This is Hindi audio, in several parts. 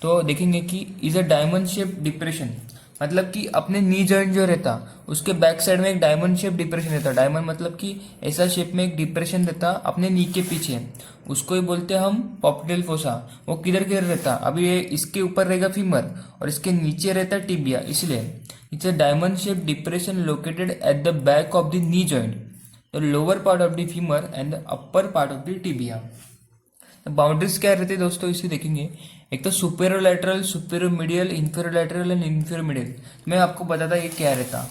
तो देखेंगे कि is a diamond shape depression, मतलब कि अपने नी जॉइंट जो रहता उसके बैक साइड में एक डायमंड शेप डिप्रेशन रहता। डायमंड मतलब कि ऐसा शेप में एक डिप्रेशन रहता अपने नी के पीछे, उसको ही बोलते हैं हम पॉप्टिडियल फोसा। वो किधर किधर रहता, अभी ये इसके ऊपर रहेगा फीमर और इसके नीचे रहता टिबिया, इसलिए it's a diamond shape depression located at the back of the knee joint, the lower part of the femur and the upper part of the tibia. Boundaries क्या रहती है दोस्तों, इसे देखेंगे। एक तो superior lateral, superior medial, inferior lateral and inferior medial. मैं आपको बताता ये क्या रहता।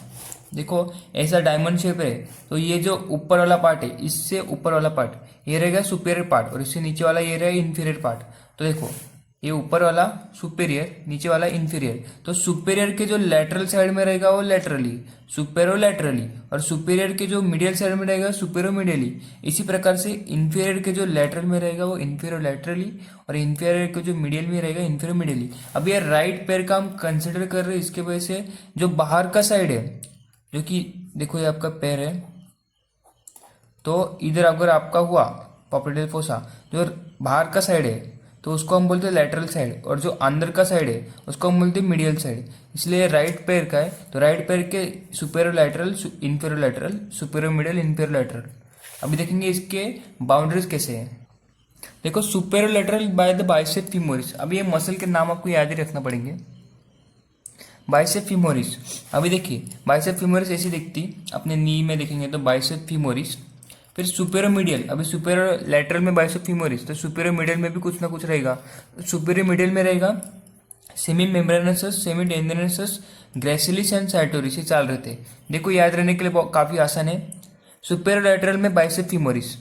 देखो ऐसा डायमंड शेप है, तो ये जो ऊपर वाला पार्ट है, इससे ऊपर वाला पार्ट ये रहेगा सुपेरियर पार्ट और इससे नीचे वाला ये रहेगा इंफीरियर पार्ट। तो देखो ये ऊपर वाला सुपेरियर, नीचे वाला इंफीरियर। तो सुपेरियर के जो लैटरल साइड में रहेगा वो लैटरली, सुपेरियर लैटरली, और सुपेरियर के जो मीडियल साइड में रहेगा सुपेरियर मीडियली। इसी प्रकार से इंफीरियर के जो लैटरल में रहेगा वो इंफीरियर लैटरली, और इंफीरियर के जो मीडियल में रहेगा इंफीरियर मीडियली। अब ये राइट पैर का हम कंसिडर कर रहे हैं, इसके वजह से जो बाहर का साइड है, जो कि देखो ये आपका पैर है, तो इधर अगर आपका हुआ पॉप्टिडियल फोसा, जो बाहर का साइड है तो उसको हम बोलते हैं लैटरल साइड, और जो अंदर का साइड है उसको हम बोलते हैं मीडियल साइड। इसलिए राइट पैर का है, तो राइट पैर के superior lateral, inferior lateral, superior medial, inferior lateral. अभी देखेंगे इसके बाउंड्रीज कैसे हैं। देखो superior lateral by the bicep femoris. अब ये मसल के नाम आपको याद ही रखना पड़ेंगे। बाइसेप फीमोरिस, अभी देखिए बाइसेप फीमोरिस ऐसी दिखती, अपने नी में देखेंगे तो बाइसेप फीमोरिस। फिर सुपेरियर मीडियल, अभी सुपेरियर लैटरल में बाइसेप फीमोरिस, तो सुपेरियर मीडियल में भी कुछ ना कुछ रहेगा। सुपेरियर मीडियल में रहेगा सेमी मेम्ब्रेनसस, सेमी टेंडनसस, ग्रेसिलिस एंड साइटोरिस, ये चाल रहते हैं। देखो याद रहने के लिए काफी आसान है। सुपेरियर लैटरल में बाइसेप फीमोरिस,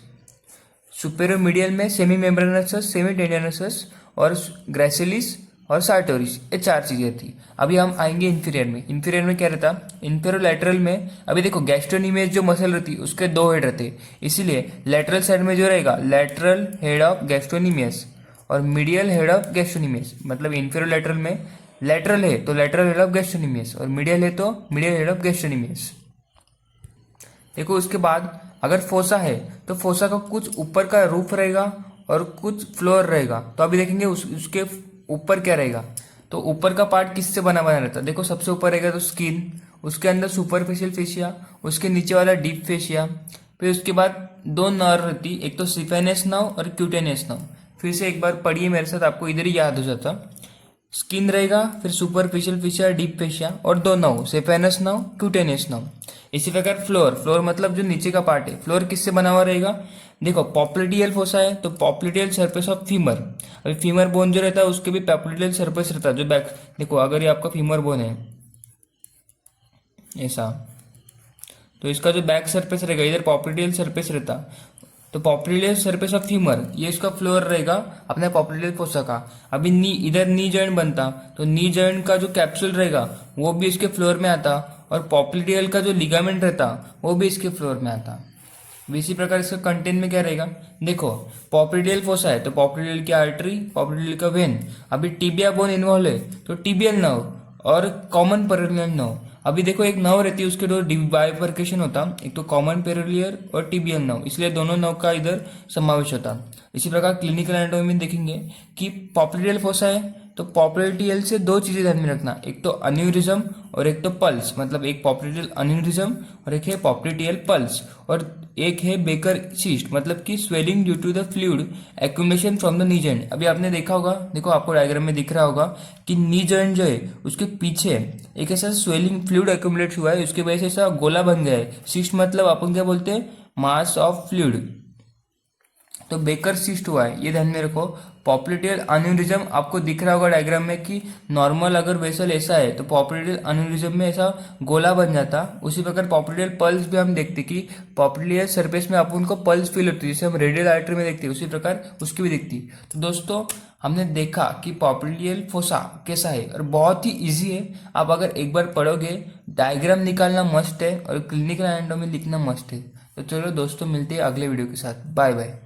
सुपेरियर मीडियल में सेमी मेम्ब्रेनसस, सेमी टेंडनसस और ग्रेसिलिस और सार्टोरिस, ये चार चीजें थी। अभी हम आएंगे इंफीरियर में। इंफीरियर में क्या रहता, इंफीरियर लैटरल में अभी देखो गैस्ट्रोनीमियस जो मसल रहती उसके दो हेड रहते, इसीलिए लैटरल साइड में जो रहेगा लैटरल हेड ऑफ गैस्ट्रोनीमियस और मीडियल हेड ऑफ गैस्ट्रोनीमियस। मतलब इंफीरियर लैटरल में लैटरल है तो लैटरल हेड ऑफ गैस्ट्रोनीमियस, और मीडियल है तो मीडियल हेड ऑफ गैस्ट्रोनीमियस। देखो उसके बाद अगर फोसा है तो फोसा का कुछ ऊपर का रूफ रहेगा और कुछ फ्लोर रहेगा। तो अभी देखेंगे उसके ऊपर क्या रहेगा, तो ऊपर का पार्ट किससे बना बना रहता है। देखो सबसे ऊपर रहेगा तो स्किन, उसके अंदर सुपरफिशियल फेशिया, उसके नीचे वाला डीप फेशिया, फिर उसके बाद दो नर्व रहती, एक तो सिफेनस नर्व और क्यूटेनियस नर्व। फिर से एक बार पढ़िए मेरे साथ, आपको इधर ही याद हो जाता। स्किन रहेगा, फिर सुपरफिशियल फेशिया, डीप फेशिया और दो nerve, saphenous nerve, cutaneous nerve. इसी प्रकार फ्लोर, फ्लोर मतलब जो नीचे का पार्ट है, फ्लोर किससे बना हुआ रहेगा। देखो पॉप्लिडियल फोसा है तो पॉप्लिडियल सरफेस ऑफ फीमर। अभी फीमर बोन जो रहता है उसके भी पॉप्लिडियल सरफेस रहता है, जो बैक देखो अगर ये आपका फीमर बोन है ऐसा, तो इसका जो बैक सरफेस रहेगा इधर पॉप्लिडियल सरफेस रहता, तो पॉप्लिडियल सरफेस ऑफ फीमर ये इसका फ्लोर रहेगा अपने पॉप्लिडियल फोसा का। अभी नी इधर नी जॉइंट बनता, तो नी जॉइंट का जो कैप्सूल रहेगा वो भी इसके फ्लोर में आता, और पॉप्लिडियल का जो लिगामेंट रहता वो भी इसके फ्लोर में आता। इसी प्रकार इसका कंटेंट में क्या रहेगा, देखो पॉप्लिडियल फोसा है तो पॉप्लिडियल की आर्टरी, पॉप्लिडियल का वेन। अभी टिबिया बोन इन्वॉल्व है तो टिबियल नर्व और कॉमन पेरिनियल नर्व। अभी देखो एक नर्व रहती है उसके दो बाइफर्केशन होता, एक तो कॉमन पेरिनियल और टिबियल नर्व, इसलिए दोनों नर्व का इधर समावेश होता। इसी प्रकार क्लिनिकल एनाटॉमी में देखेंगे कि पॉप्लिडियल फोसा है तो पॉप्लिडियल से दो चीजें ध्यान में रखना, एक तो अन्यूरिज्म और एक तो पल्स। मतलब एक पॉप्लिडियल अन्यूरिज्म और एक है पॉप्लिडियल पल्स, और एक है बेकर सीस्ट, मतलब कि swelling due to the fluid accumulation from the knee joint. अभी आपने देखा होगा, देखो आपको डायग्राम में दिख रहा होगा कि नी जॉइंट जो है उसके पीछे एक ऐसा स्वेलिंग फ्लूइड एक्यूमुलेट हुआ है, उसकी वजह से ऐसा गोला बन गया है। सीस्ट मतलब अपन क्या बोलते हैं, मास ऑफ फ्लूइड, तो बेकर सिस्ट हुआ है, ये ध्यान में रखो। पॉप्लिडियल अन्यूरिज्म आपको दिख रहा होगा डायग्राम में कि नॉर्मल अगर वेसल ऐसा है तो पॉप्लिडियल अन्यूरिज्म में ऐसा गोला बन जाता। उसी प्रकार पॉप्लिडियल पल्स भी हम देखते कि पॉप्लिडियल सरफेस में अपन को पल्स फील होती है, जैसे हम रेडियल आर्टरी में देखते हैं उसी प्रकार उसकी भी दिखती। तो दोस्तों हमने देखा कि पॉप्लिडियल फोसा कैसा है और बहुत ही इजी है। आप अगर एक बार पढ़ोगे, डायग्राम निकालना मस्ट है और क्लिनिकल एनाटॉमी लिखना मस्ट है। तो चलो दोस्तों मिलते हैं अगले वीडियो के साथ, बाय बाय।